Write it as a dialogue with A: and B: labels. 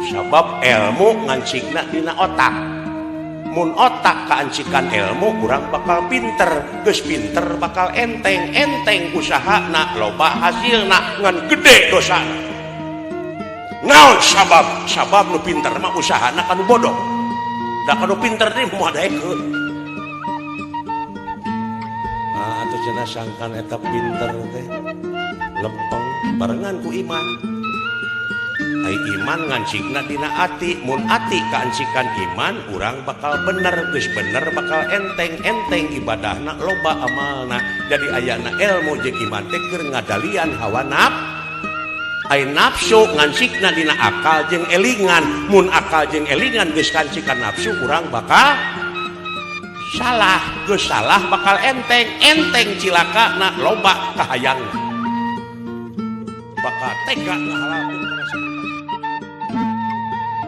A: sabab ilmu ngancikna dina otak. Mun otak kaancikan ilmu kurang bakal pinter, geus pinter bakal enteng, enteng usahana loba hasilna ngan gede dosana. Naon sabab nu pinter mah usahana kanu bodoh, da kanu pinter teh moal daekeun. Atuh cenah sangkan eta pinter teh lempeng barengan ku iman. Ai iman ngancikna dina ati, mun ati kaancikan iman urang bakal bener, geus bener bakal enteng ibadahna loba amalna. Jadi ayana ilmu jeung iman teh keur ngadalian hawa ai nafsu ngancikna dina akal jeung elingan. Mun akal jeung elingan geus kancikan nafsu urang bakal salah, geus salah bakal enteng cilakana loba kahayangna bakal tega ngahalakeun